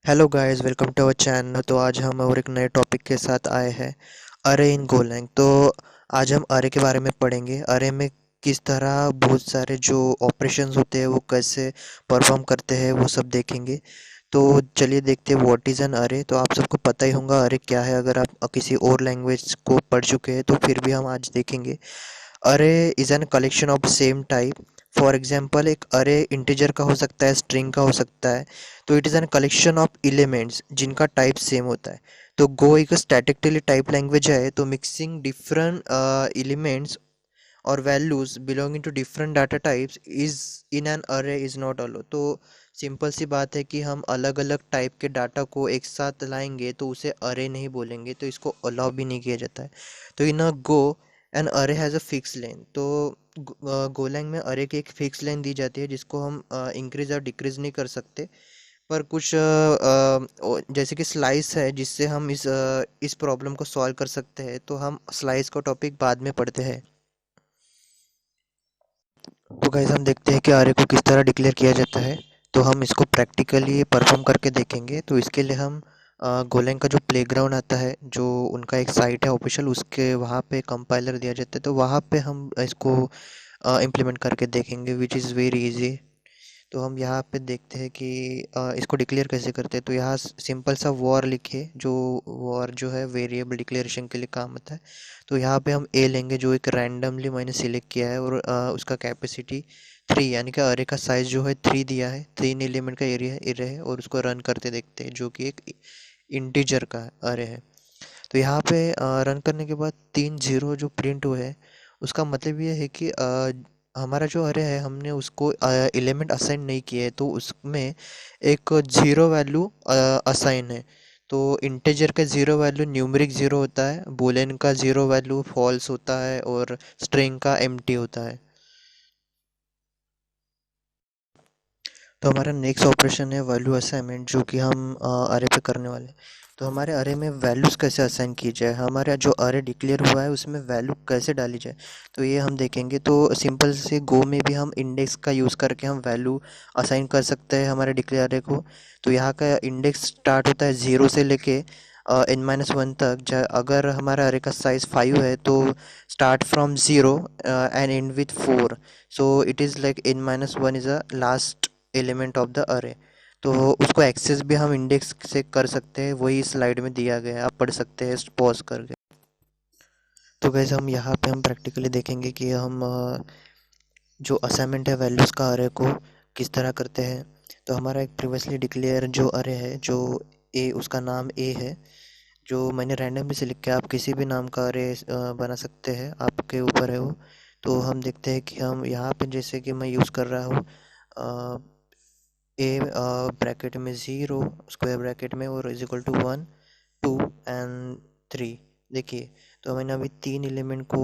Hello guys, welcome to our channel. तो आज हम और एक नए टॉपिक के साथ आए हैं, अरे इन गोलैंग। तो आज हम अरे के बारे में पढ़ेंगे। अरे में किस तरह बहुत सारे जो ऑपरेशंस होते हैं वो कैसे परफॉर्म करते हैं वो सब देखेंगे। तो चलिए देखते हैं व्हाट इज़ एन अरे। तो आप सबको पता ही होगा अरे क्या है, अगर आप किसी और लैंग्वेज को पढ़ चुके हैं तो फिर भी हम आज देखेंगे। अरे is an collection of same type. For example एक अरे इंटीजर का हो सकता है, स्ट्रिंग का हो सकता है। तो it is an collection of elements जिनका टाइप सेम होता है। तो गो एक स्टैटिकली टाइप लैंग्वेज है, तो मिक्सिंग डिफरेंट एलिमेंट्स और values belonging to different data types is in an array is not allow. तो सिंपल सी बात है कि हम अलग अलग टाइप के डाटा को एक साथ लाएंगे तो उसे अरे नहीं बोलेंगे, तो इसको अलाउ भी नहीं किया जाता है। तो इन अ गो एन अरे हैज़ अ फिक्स लेंथ। तो गोलैंग में अरे की एक फिक्स लेंथ दी जाती है जिसको हम इंक्रीज और डिक्रीज नहीं कर सकते। पर कुछ जैसे कि स्लाइस है जिससे हम इस प्रॉब्लम को सॉल्व कर सकते हैं। तो हम स्लाइस का टॉपिक बाद में पढ़ते हैं। तो गाइस हम देखते हैं कि आरे को किस तरह डिक्लेयर किया जाता है। तो हम इसको प्रैक्टिकली परफॉर्म करके देखेंगे। तो इसके लिए हम गोलैंग का जो प्लेग्राउंड आता है, जो उनका एक साइट है ऑफिशियल, उसके वहाँ पे कंपाइलर दिया जाता है। तो वहाँ पे हम इसको इम्प्लीमेंट करके देखेंगे, विच इज़ वेरी इजी। तो हम यहाँ पे देखते हैं कि इसको डिक्लेयर कैसे करते हैं। तो यहाँ सिंपल सा वॉर लिखे, जो वॉर जो है वेरिएबल डिक्लेरेशन के लिए काम आता है। तो यहाँ पे हम ए लेंगे जो एक रैंडमली मैंने सिलेक्ट किया है, और उसका कैपेसिटी 3 यानी कि अरे का साइज़ जो है 3 दिया है। 3 एलिमेंट का एरिया एरे है, और उसको रन करते देखते हैं जो कि एक इंटीजर का अरे है। तो यहाँ पे रन करने के बाद 3 जीरो जो प्रिंट हुए हैं, उसका मतलब ये है कि हमारा जो अरे है हमने उसको एलिमेंट असाइन नहीं किए है, तो उसमें एक जीरो वैल्यू असाइन है। तो इंटीजर का जीरो वैल्यू न्यूमेरिक जीरो होता है, बूलियन का जीरो वैल्यू फॉल्स होता है, और स्ट्रिंग का एम्प्टी होता है। तो हमारा नेक्स्ट ऑपरेशन है वैल्यू असाइनमेंट, जो कि हम अरे पे करने वाले हैं। तो हमारे अरे में वैल्यूज़ कैसे असाइन की जाए, हमारा जो अरे डिक्लेयर हुआ है उसमें वैल्यू कैसे डाली जाए, तो ये हम देखेंगे। तो सिंपल से गो में भी हम इंडेक्स का यूज़ करके हम वैल्यू असाइन कर सकते हैं हमारे डिक्लेयर अरे को। तो यहाँ का इंडेक्स स्टार्ट होता है ज़ीरो से लेके n-1 तक। अगर हमारा अरे का साइज़ 5 है तो start from zero and and with 4। So it is like n-1 is a last element of the अरे। तो उसको एक्सेस भी हम इंडेक्स से कर सकते हैं, वही स्लाइड में दिया गया है, आप पढ़ सकते हैं पॉज करके। तो वैसे हम यहाँ पे हम प्रैक्टिकली देखेंगे कि हम जो असाइनमेंट है वैल्यूज़ का अरे को किस तरह करते हैं। तो हमारा एक प्रीवियसली डिक्लेयर जो अरे है, जो ए, उसका नाम ए है, जो मैंने रैंडमली से लिख के, आप किसी भी नाम का अरे बना सकते हैं, आपके ऊपर है वो। तो हम देखते हैं कि हम यहाँ पे जैसे कि मैं यूज़ कर रहा हूँ ए ब्रैकेट में ज़ीरो, स्क्वायर ब्रैकेट में, और इज इक्वल टू 1 2 एंड 3। देखिए, तो मैंने अभी 3 एलिमेंट को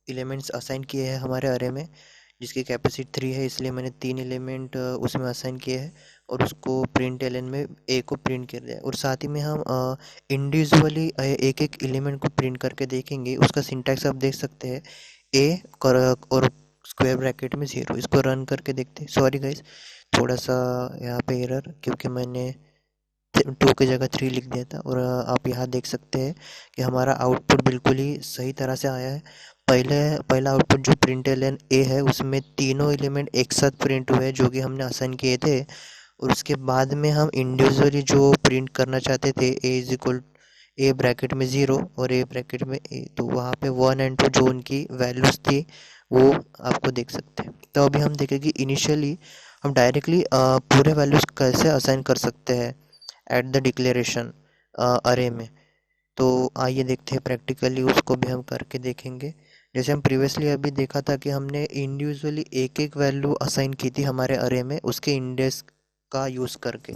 एलिमेंट्स असाइन किए हैं हमारे अरे में, जिसकी कैपेसिटी 3 है, इसलिए मैंने 3 एलिमेंट उसमें असाइन किए हैं, और उसको प्रिंट एलन में ए को प्रिंट कर दिया। और साथ ही में हम इंडिविजुअली एक एक एलिमेंट को प्रिंट करके देखेंगे। उसका सिंटैक्स आप देख सकते हैं, ए और स्क्वायर ब्रैकेट में ज़ीरो। इसको रन करके देखते हैं। सॉरी गाइस, थोड़ा सा यहाँ पे एरर, क्योंकि मैंने 2 की जगह 3 लिख दिया था। और आप यहाँ देख सकते हैं कि हमारा आउटपुट बिल्कुल ही सही तरह से आया है। पहला आउटपुट जो प्रिंट एलन ए है उसमें तीनों एलिमेंट एक साथ प्रिंट हुए जो कि हमने असाइन किए थे। और उसके बाद में हम इंडिविजुअली जो प्रिंट करना चाहते थे, ए इज इक्वल ए ब्रैकेट में ज़ीरो और ए ब्रैकेट में ए, तो वहाँ पे 1 एंड 2 जो उनकी वैल्यूज़ थी वो आपको देख सकते हैं। तो अभी हम देखें कि इनिशियली हम डायरेक्टली पूरे वैल्यूज़ कैसे असाइन कर सकते हैं एट द डिक्लेरेशन अरे में। तो आइए देखते हैं प्रैक्टिकली, उसको भी हम करके देखेंगे। जैसे हम प्रीवियसली अभी देखा था कि हमने इंडिविजुअली एक एक वैल्यू असाइन की थी हमारे अरे में उसके इंडेक्स का यूज़ करके।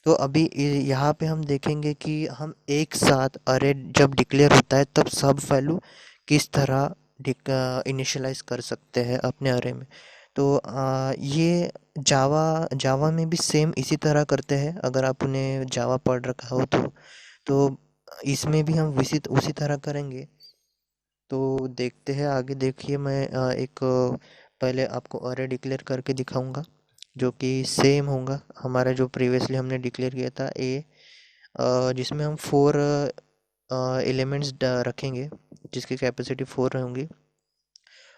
तो अभी यहाँ पे हम देखेंगे कि हम एक साथ अरे जब डिक्लेयर होता है तब सब वैल्यू किस तरह इनिशियलाइज कर सकते हैं अपने अरे में। तो ये जावा जावा में भी सेम इसी तरह करते हैं, अगर आप उन्हें जावा पढ़ रखा हो तो इसमें भी हम उसी उसी तरह करेंगे। तो देखते हैं आगे। देखिए, मैं पहले आपको अरे डिक्लेयर करके दिखाऊंगा। जो कि सेम होगा हमारा जो प्रीवियसली हमने डिक्लेयर किया था ए, जिसमें हम 4 एलिमेंट्स रखेंगे जिसकी कैपेसिटी 4 होंगी।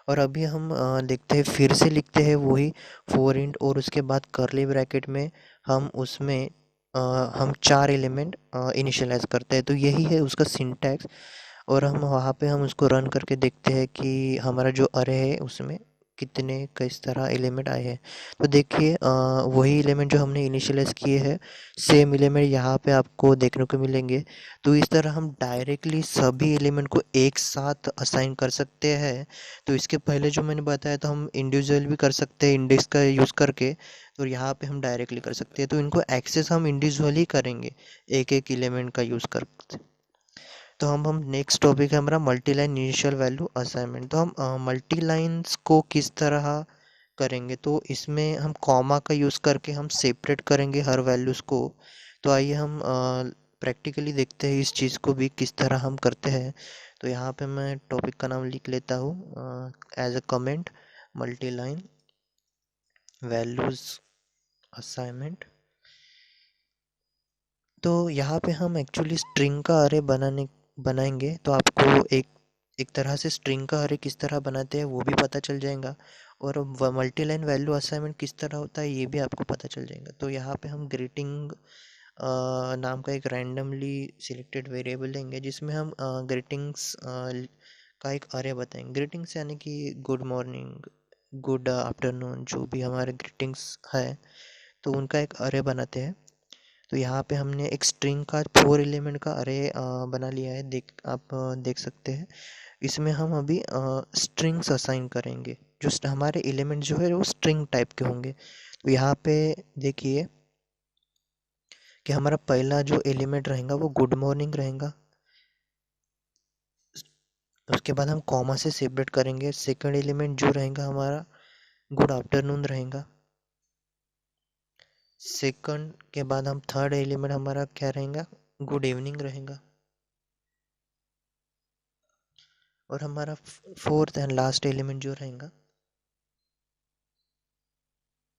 और अभी हम देखते हैं, फिर से लिखते हैं वही 4 इंट, और उसके बाद कर्ली ब्रैकेट में हम उसमें अ, हम 4 एलिमेंट इनिशियलाइज करते हैं। तो यही है उसका सिंटैक्स। और हम वहाँ पे हम उसको रन करके देखते हैं कि हमारा जो अरे है उसमें कितने किस तरह एलिमेंट आए हैं। तो देखिए, वही एलिमेंट जो हमने इनिशियलाइज किए हैं, सेम एलिमेंट यहाँ पे आपको देखने को मिलेंगे। तो इस तरह हम डायरेक्टली सभी एलिमेंट को एक साथ असाइन कर सकते हैं। तो इसके पहले जो मैंने बताया था, हम इंडिविजुअल भी कर सकते हैं इंडेक्स का यूज़ करके। तो यहाँ पे हम डायरेक्टली कर सकते हैं, तो इनको एक्सेस हम इंडिविजुअली करेंगे एक एक एलिमेंट का यूज़ करके। तो हम नेक्स्ट टॉपिक है हमारा multi line initial value assignment. तो हम मल्टी लाइन्स को किस तरह करेंगे, तो इसमें हम कॉमा का यूज़ करके हम सेपरेट करेंगे हर वैल्यूज़ को। तो आइए हम प्रैक्टिकली देखते हैं इस चीज़ को भी किस तरह हम करते हैं। तो यहाँ पे मैं टॉपिक का नाम लिख लेता हूँ as a comment, multi line values assignment. तो यहाँ पे हम एक्चुअली स्ट्रिंग का अरे बनाएंगे। तो आपको एक एक तरह से स्ट्रिंग का अरे किस तरह बनाते हैं वो भी पता चल जाएगा, और मल्टी लाइन वैल्यू असाइनमेंट किस तरह होता है ये भी आपको पता चल जाएगा। तो यहाँ पे हम ग्रीटिंग नाम का एक रैंडमली सिलेक्टेड वेरिएबल लेंगे, जिसमें हम ग्रीटिंग्स का एक अरे बताएंगे। ग्रीटिंग्स यानी कि गुड मॉर्निंग, गुड आफ्टरनून, जो भी हमारे ग्रीटिंग्स है, तो उनका एक अरे बनाते हैं। तो यहाँ पे हमने एक स्ट्रिंग का 4 एलिमेंट का अरे बना लिया है, आप देख सकते हैं। इसमें हम अभी स्ट्रिंग्स असाइन करेंगे, जो हमारे एलिमेंट जो है वो स्ट्रिंग टाइप के होंगे। तो यहाँ पे देखिए कि हमारा पहला जो एलिमेंट रहेगा वो गुड मॉर्निंग रहेगा। उसके बाद हम कॉमा से सेपरेट करेंगे। सेकंड एलिमेंट जो रहेगा हमारा गुड आफ्टरनून रहेगा। सेकंड के बाद हम थर्ड एलिमेंट हमारा क्या रहेगा, गुड इवनिंग रहेगा। और हमारा फोर्थ एंड लास्ट एलिमेंट जो रहेगा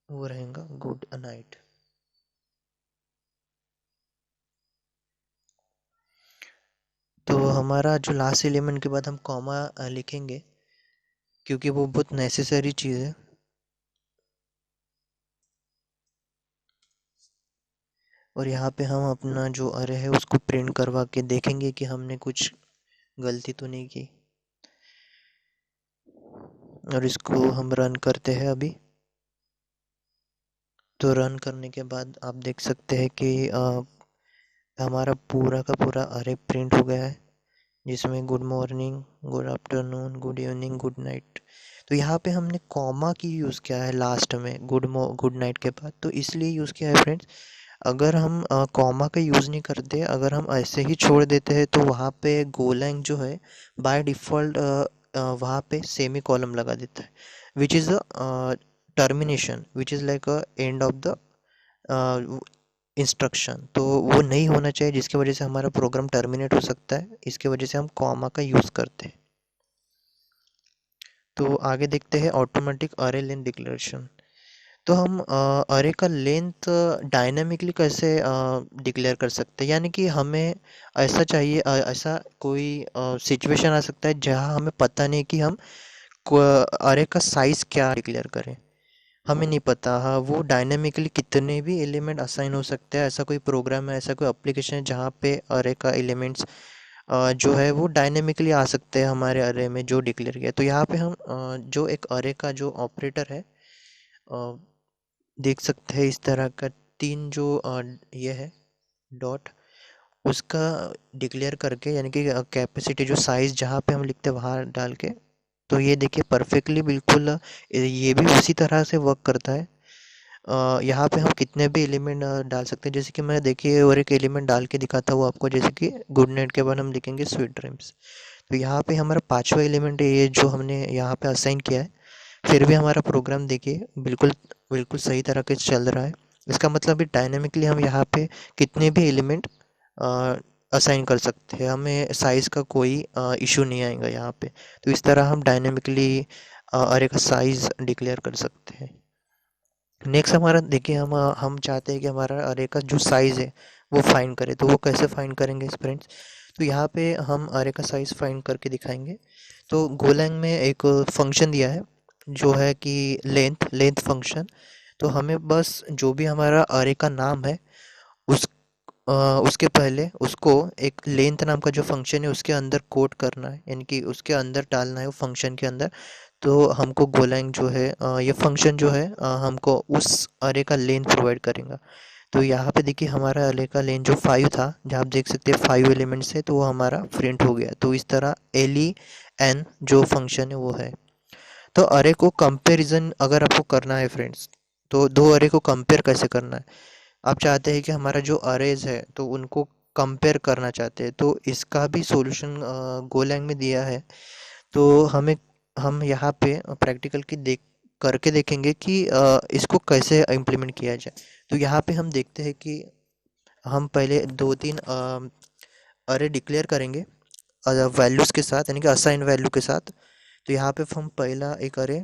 वो रहेगा गुड नाइट। तो हमारा जो लास्ट एलिमेंट के बाद हम कॉमा लिखेंगे, क्योंकि वो बहुत नेसेसरी चीज़ है। और यहाँ पे हम अपना जो अरे है उसको प्रिंट करवा के देखेंगे कि हमने कुछ गलती तो नहीं की। और इसको हम रन करते हैं अभी। तो रन करने के बाद आप देख सकते हैं कि हमारा पूरा का पूरा अरे प्रिंट हो गया है, जिसमें good morning, good afternoon, good evening, good night. तो यहाँ पे हमने कॉमा की यूज़ किया है लास्ट में गुड नाइट के बाद, तो इसलिए यूज़ किया है फ्रेंड्स। अगर हम कॉमा का यूज़ नहीं करते, अगर हम ऐसे ही छोड़ देते हैं, तो वहाँ पे गोलैंग जो है बाय डिफ़ॉल्ट वहाँ पे सेमी कॉलम लगा देता है, which is a termination, which is like a end of the instruction. तो वो नहीं होना चाहिए, जिसकी वजह से हमारा प्रोग्राम टर्मिनेट हो सकता है। इसके वजह से हम कॉमा का यूज़ करते हैं। तो आगे देखते हैं ऑटोमेटिक अरे लेंथ डिक्लेरेशन। तो हम अरे का लेंथ डायनामिकली कैसे डिक्लेयर कर सकते हैं, यानी कि हमें ऐसा चाहिए, ऐसा कोई सिचुएशन आ सकता है जहां हमें पता नहीं कि हम अरे का साइज क्या डिक्लेयर करें। हमें नहीं पता, हाँ, वो डायनामिकली कितने भी एलिमेंट असाइन हो सकते हैं। ऐसा कोई प्रोग्राम है, ऐसा कोई एप्लीकेशन है जहाँ पे अरे का एलिमेंट्स जो है वो डायनेमिकली आ सकते हैं हमारे अरे में जो डिक्लेयर किया। तो यहाँ पे हम जो एक अरे का जो ऑपरेटर है, अ, देख सकते हैं इस तरह का 3 जो ये है डॉट, उसका डिक्लेयर करके, यानी कि कैपेसिटी जो साइज़ जहाँ पे हम लिखते हैं वहाँ डाल के। तो ये देखिए परफेक्टली बिल्कुल ये भी उसी तरह से वर्क करता है। यहाँ पे हम कितने भी एलिमेंट डाल सकते हैं, जैसे कि मैं देखिए और एक एलिमेंट डाल के दिखाता हूँ आपको, जैसे कि गुड नाइट के बाद हम लिखेंगे स्वीट ड्रीम्स। तो यहाँ पे हमारा पांचवा एलिमेंट है ये जो हमने यहाँ पे असाइन किया है। फिर भी हमारा प्रोग्राम देखिए बिल्कुल बिल्कुल सही तरह के चल रहा है। इसका मतलब भी डायनेमिकली हम यहाँ पे कितने भी एलिमेंट असाइन कर सकते हैं, हमें साइज़ का कोई इशू नहीं आएगा यहाँ पे। तो इस तरह हम डायनेमिकली अरे का साइज़ डिक्लेयर कर सकते हैं। नेक्स्ट हमारा देखिए, हम चाहते हैं कि हमारा अरे का जो साइज़ है वो फाइंड करें। तो वो कैसे फाइंड करेंगे फ्रेंड्स? तो यहाँ पे हम अरे का साइज़ फाइंड करके दिखाएंगे। तो गोलैंग में एक फंक्शन दिया है जो है कि लेंथ लेंथ फंक्शन। तो हमें बस जो भी हमारा अरे का नाम है उस अ, उसके पहले उसको एक लेंथ नाम का जो फंक्शन है उसके अंदर कोड करना है, यानी कि उसके अंदर डालना है वो फंक्शन के अंदर। तो हमको गोलैंग जो है ये फंक्शन जो है हमको उस अरे का लेंथ प्रोवाइड करेगा। तो यहाँ पे देखिए हमारा अरे का लेंथ जो 5 था, जहाँ आप देख सकते हैं 5 एलिमेंट्स है, तो वो हमारा प्रिंट हो गया। तो इस तरह एल एन जो फंक्शन है वो है। तो अरे को कंपैरिजन अगर आपको करना है फ्रेंड्स, तो दो अरे को कंपेयर कैसे करना है? आप चाहते हैं कि हमारा जो अरेज है तो उनको कंपेयर करना चाहते हैं, तो इसका भी सॉल्यूशन गोलैंग में दिया है। तो हम यहाँ पे प्रैक्टिकल की देख करके देखेंगे कि इसको कैसे इम्प्लीमेंट किया जाए। तो यहाँ पे हम देखते हैं कि हम पहले दो तीन अरे डिक्लेयर करेंगे वैल्यूज़ के साथ, यानी कि असाइन वैल्यू के साथ। तो यहाँ पे हम पहला एक अरे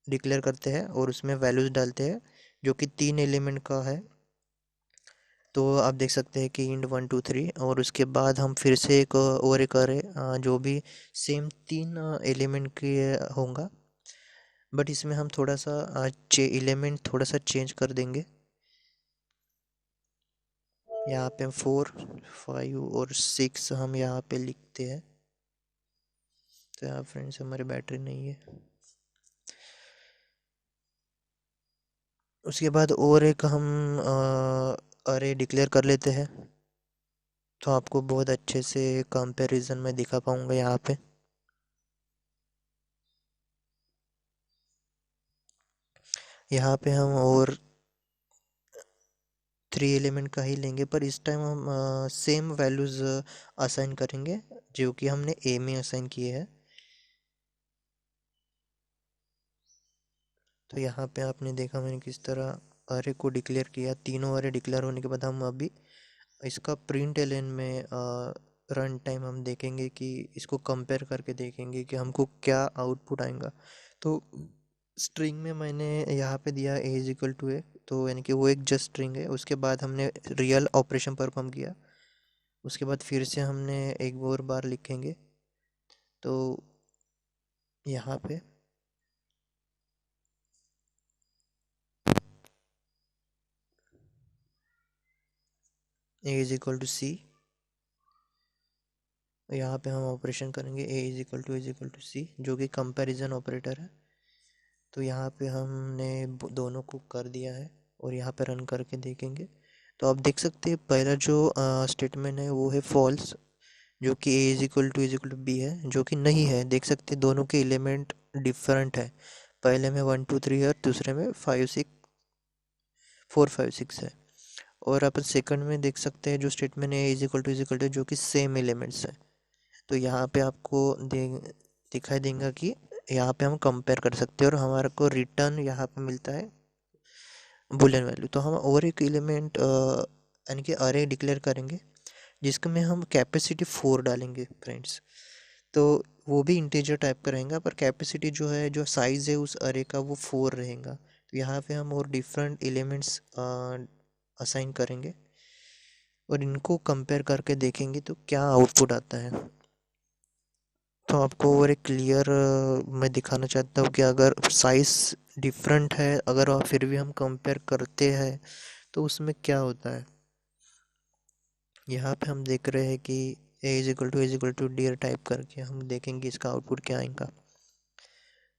डिक्लेयर करते हैं और उसमें वैल्यूज़ डालते हैं जो कि 3 एलिमेंट का है। तो आप देख सकते हैं कि इंड 1 2 3, और उसके बाद हम फिर से एक और एक अरे जो भी सेम 3 एलिमेंट के होगा, बट इसमें हम थोड़ा सा एलिमेंट थोड़ा सा चेंज कर देंगे। यहाँ पे हम 4 5 और 6 हम यहाँ पे लिखते हैं। तो यहाँ फ्रेंड्स हमारी बैटरी नहीं है। उसके बाद और एक हम अरे डिक्लेयर कर लेते हैं। तो आपको बहुत अच्छे से कंपैरिजन में दिखा पाऊंगा यहाँ पे। यहाँ पे हम और 3 एलिमेंट का ही लेंगे, पर इस टाइम हम सेम वैल्यूज़ असाइन करेंगे जो कि हमने ए में असाइन किए हैं। तो यहाँ पे आपने देखा मैंने किस तरह अरे को डिक्लेयर किया। तीनों अरे डिक्लेयर होने के बाद हम अभी इसका प्रिंट एलन में रन टाइम हम देखेंगे कि इसको कंपेयर करके देखेंगे कि हमको क्या आउटपुट आएगा। तो स्ट्रिंग में मैंने यहाँ पे दिया ए इज इक्वल टू ए, तो यानी कि वो एक जस्ट स्ट्रिंग है। उसके बाद हमने रियल ऑपरेशन परफॉर्म किया। उसके बाद फिर से हमने एक और बार लिखेंगे। तो यहाँ पे ए इज इक्वल टू सी, यहाँ पे हम ऑपरेशन करेंगे ए इज इक्वल टू सी, जो कि कंपैरिजन ऑपरेटर है। तो यहाँ पे हमने दोनों को कर दिया है और यहाँ पे रन करके देखेंगे। तो आप देख सकते हैं पहला जो स्टेटमेंट है वो है फॉल्स, जो कि A is equal to be है, जो कि नहीं है। देख सकते हैं दोनों के एलिमेंट डिफरेंट है। पहले में 1 2 3 है, दूसरे में 5 6 4 5 6 है। और अपन सेकंड में देख सकते हैं जो स्टेटमेंट है इज इक्वल टू, जो कि सेम एलिमेंट्स है। तो यहाँ पे आपको दिखाई देगा कि यहाँ पे हम कंपेयर कर सकते हैं और हमारे को रिटर्न यहाँ पे मिलता है बुलियन वैल्यू। तो हम और एक एलिमेंट यानी कि अरे डिक्लेयर करेंगे जिसके में हम कैपेसिटी 4 डालेंगे फ्रेंड्स। तो वो भी इंटीजर टाइप का रहेगा, पर कैपेसिटी जो है, जो साइज़ है उस अरे का, वो 4 रहेगा। तो यहाँ पे हम और डिफरेंट एलिमेंट्स असाइन करेंगे और इनको कंपेयर करके देखेंगे तो क्या आउटपुट आता है। तो आपको और एक क्लियर मैं दिखाना चाहता हूँ कि अगर साइज़ डिफरेंट है, अगर फिर भी हम कंपेयर करते हैं तो उसमें क्या होता है। यहाँ पे हम देख रहे हैं कि A is equal to dear type करके हम देखेंगे इसका आउटपुट क्या आएगा।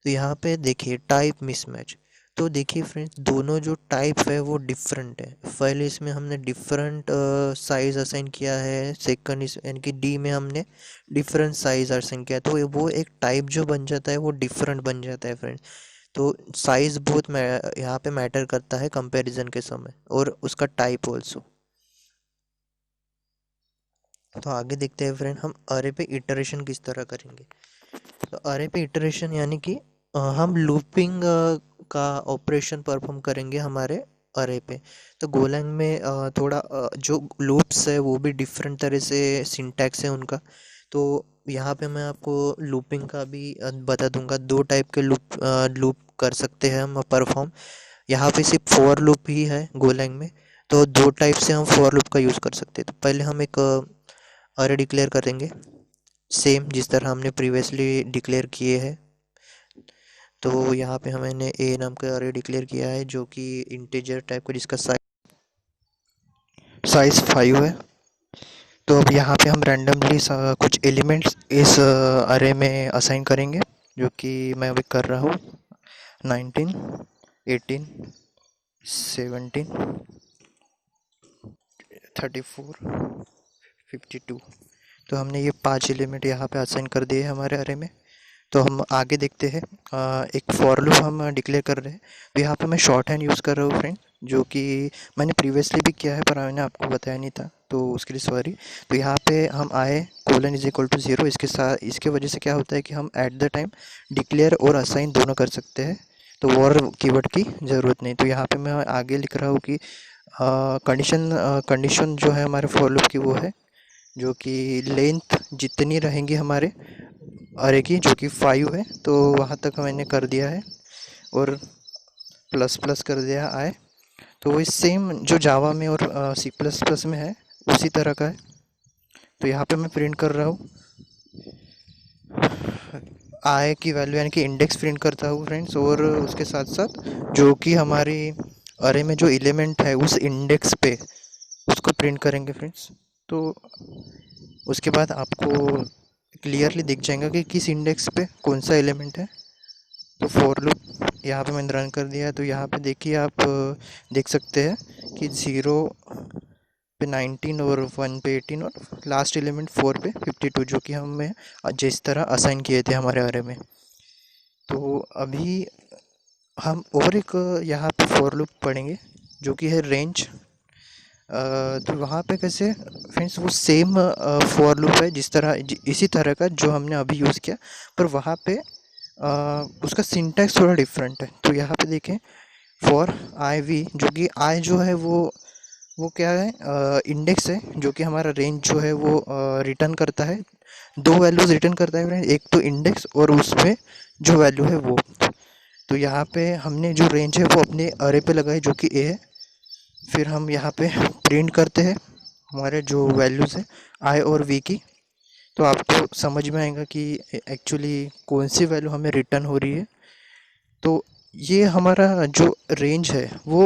तो यहाँ पे देखिए टाइप मिसमैच। तो देखिए फ्रेंड्स, दोनों जो टाइप है वो डिफरेंट है। पहले इसमें हमने डिफरेंट साइज असाइन किया है, सेकंड इस यानी कि डी में हमने डिफरेंट साइज असाइन किया, तो वो एक टाइप जो बन जाता है वो डिफरेंट बन जाता है फ्रेंड्स। तो साइज बहुत यहाँ पे मैटर करता है कंपैरिजन के समय, और उसका टाइप ऑल्सो। तो आगे देखते हैं फ्रेंड, हम अरे पे इटरेशन किस तरह करेंगे। तो अरे पे इटरेशन यानी कि हम लूपिंग का ऑपरेशन परफॉर्म करेंगे हमारे अरे पे। तो गोलैंग में थोड़ा जो लूप्स है वो भी डिफरेंट तरह से सिंटैक्स है उनका। तो यहाँ पे मैं आपको लूपिंग का भी बता दूंगा। दो टाइप के लूप कर सकते हैं हम परफॉर्म। यहाँ पे सिर्फ फॉर लूप ही है गोलैंग में। तो दो टाइप से हम फॉर लूप का यूज़ कर सकते हैं। तो पहले हम एक अरे डिक्लेयर करेंगे, सेम जिस तरह हमने प्रीवियसली डिक्लेयर किए हैं। तो यहाँ पे मैंने ए नाम का अरे डिक्लेयर किया है जो कि इंटीजर टाइप का, जिसका साइज 5 है। तो अब यहाँ पे हम रैंडमली कुछ एलिमेंट्स इस अरे में असाइन करेंगे, जो कि मैं अभी कर रहा हूँ। 19, 18, 17, 34, 52। तो हमने ये 5 एलिमेंट यहाँ पे असाइन कर दिए हमारे अरे में। तो हम आगे देखते हैं। एक फॉर लूप हम डिक्लेयर कर रहे हैं। तो यहाँ पे मैं शॉर्ट हैंड यूज़ कर रहा हूँ फ्रेंड, जो कि मैंने प्रीवियसली भी किया है पर मैंने आपको बताया नहीं था, तो उसके लिए सॉरी। तो यहाँ पे हम आए कोलन इज इक्वल टू 0। इसके साथ इसके वजह से क्या होता है कि हम एट द टाइम डिक्लेयर और असाइन दोनों कर सकते हैं, तो वॉर कीवर्ड की ज़रूरत नहीं। तो यहाँ पे मैं आगे लिख रहा हूँ कि कंडीशन जो है हमारे फॉर लूप की वो है, जो कि लेंथ जितनी रहेंगी हमारे अरे की, जो कि 5 है, तो वहाँ तक मैंने कर दिया है और प्लस प्लस कर दिया आए। तो वही सेम जो जावा में और सी प्लस प्लस में है उसी तरह का है। तो यहाँ पे मैं प्रिंट कर रहा हूँ आई की वैल्यू, यानी कि इंडेक्स प्रिंट करता हूँ फ्रेंड्स। और उसके साथ साथ जो कि हमारी अरे में जो एलिमेंट है उस इंडेक्स पे उसको प्रिंट करेंगे फ्रेंड्स। तो उसके बाद आपको क्लियरली दिख जाएगा कि किस इंडेक्स पे कौन सा एलिमेंट है। तो फॉर लूप यहाँ पे मैंने रन कर दिया है। तो यहाँ पे देखिए आप देख सकते हैं कि 0 पे 19 और 1 पे 18 और लास्ट एलिमेंट 4 पे 52, जो कि हमें जिस तरह असाइन किए थे हमारे अरे में। तो अभी हम और एक यहाँ पे फॉर लूप पढ़ेंगे जो कि है रेंज। तो वहाँ पे कैसे फ्रेंड्स वो सेम फॉर लूप है जिस तरह इसी तरह का जो हमने अभी यूज़ किया, पर वहाँ पे उसका सिंटैक्स थोड़ा डिफरेंट है। तो यहाँ पे देखें फॉर आई वी, जो कि आई जो है वो क्या है, इंडेक्स है, जो कि हमारा रेंज जो है वो रिटर्न करता है। दो वैल्यूज़ रिटर्न करता है फ्रेंड, एक तो इंडेक्स और उसमें जो वैल्यू है वो। तो यहाँ पे हमने जो रेंज है वो अपने अरे पे लगाई, जो कि ए है। फिर हम यहाँ पे प्रिंट करते हैं हमारे जो वैल्यूज़ है आई और वी की। तो आपको समझ में आएगा कि एक्चुअली कौन सी वैल्यू हमें रिटर्न हो रही है। तो ये हमारा जो रेंज है वो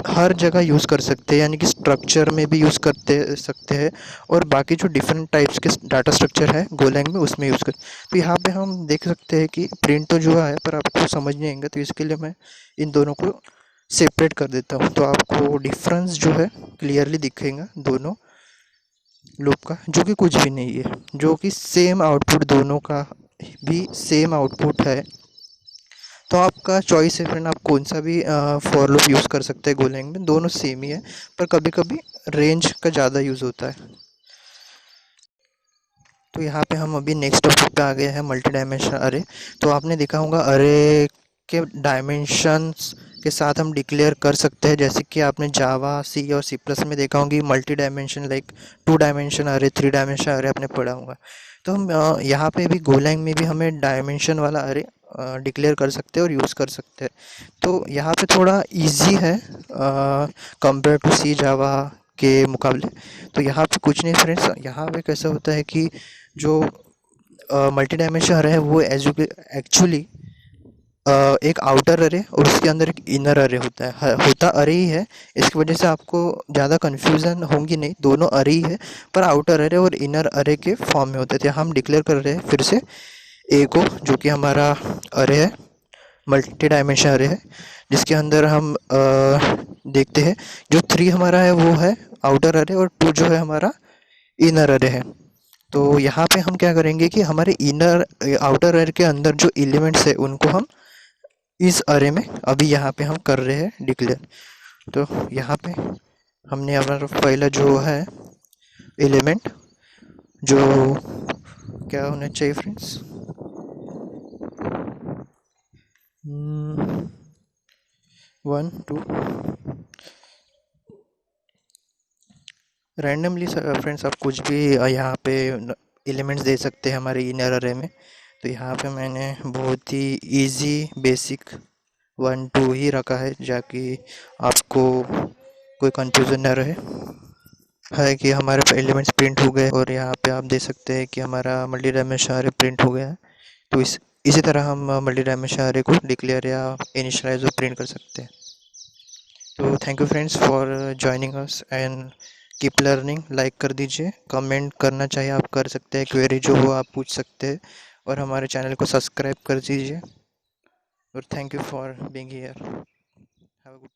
हर जगह यूज़ कर सकते हैं, यानी कि स्ट्रक्चर में भी यूज़ करते सकते हैं और बाकी जो डिफरेंट टाइप्स के डाटा स्ट्रक्चर है गोलैंग में उसमें यूज़ कर। तो यहाँ पे हम देख सकते हैं कि प्रिंट तो जो है पर आपको समझ नहीं आएगा, तो इसके लिए मैं इन दोनों को सेपरेट कर देता हूँ। तो आपको डिफरेंस जो है क्लियरली दिखेगा दोनों लूप का, जो कि कुछ भी नहीं है, जो कि सेम आउटपुट दोनों का भी सेम आउटपुट है। तो आपका चॉइस है फ्रेंड, आप कौन सा भी फॉर लूप यूज़ कर सकते हैं गोलैंग में, दोनों सेम ही है, पर कभी कभी रेंज का ज़्यादा यूज़ होता है। तो यहाँ पे हम अभी नेक्स्ट टॉपिक पे आ गए हैं, मल्टी डायमेंशन अरे। तो आपने देखा होगा अरे के डायमेंशंस के साथ हम डिक्लेयर कर सकते हैं, जैसे कि आपने जावा सी और सी प्लस में देखा होगी मल्टी डायमेंशन, लाइक 2 डायमेंशन अरे, 3 डायमेंशन अरे आपने पढ़ा होगा। तो हम यहाँ पे भी गोलैंग में भी हमें डायमेंशन वाला अरे डिक्लेयर कर सकते हैं और यूज़ कर सकते हैं। तो यहाँ पे थोड़ा इजी है कंपेयर टू सी जावा के मुकाबले। तो यहाँ पे कुछ नहीं फ्रेंड्स, यहाँ पे कैसा होता है कि जो मल्टी डायमेंशन अरे है वो एक्चुअली एक आउटर अरे और उसके अंदर एक इनर अरे होता है, होता अरे ही है। इसकी वजह से आपको ज़्यादा कन्फ्यूज़न होंगी नहीं, दोनों अरे ही है, पर आउटर अरे और इनर अरे के फॉर्म में होते थे। हम डिक्लेयर कर रहे हैं फिर से ए को, जो कि हमारा अरे है, मल्टी डायमेंशन अरे है, जिसके अंदर हम देखते हैं जो 3 हमारा है वो है आउटर अरे और 2 जो है हमारा इनर अरे है। तो यहाँ पे हम क्या करेंगे कि हमारे इनर आउटर अरे के अंदर जो एलिमेंट्स है उनको हम इस अरे में अभी यहाँ पे हम कर रहे हैं डिक्लेयर। तो यहाँ पे हमने हमारा पहला जो है एलिमेंट जो क्या होना चाहिए फ्रेंड्स, 1 2 रैंडमली फ्रेंड्स, आप कुछ भी यहाँ पे एलिमेंट्स दे सकते हैं हमारे इनर अरे में। तो यहाँ पे मैंने बहुत ही इजी बेसिक वन टू ही रखा है, जाकि आपको कोई कंफ्यूजन न रहे। है कि हमारे पे एलिमेंट्स प्रिंट हो गए और यहाँ पे आप देख सकते हैं कि हमारा मल्टी डायमेंशन अरे प्रिंट हो गया है। तो इसी तरह हम मल्टी डायमेंशन अरे को डिक्लेयर या इनिशियलाइज और प्रिंट कर सकते हैं। तो thank you friends for joining us and keep learning. Like कर दीजिए, कमेंट करना चाहिए आप कर सकते हैं, क्वेरी जो हो आप पूछ सकते हैं, और हमारे चैनल को सब्सक्राइब कर दीजिए। और thank you for being here. Have a good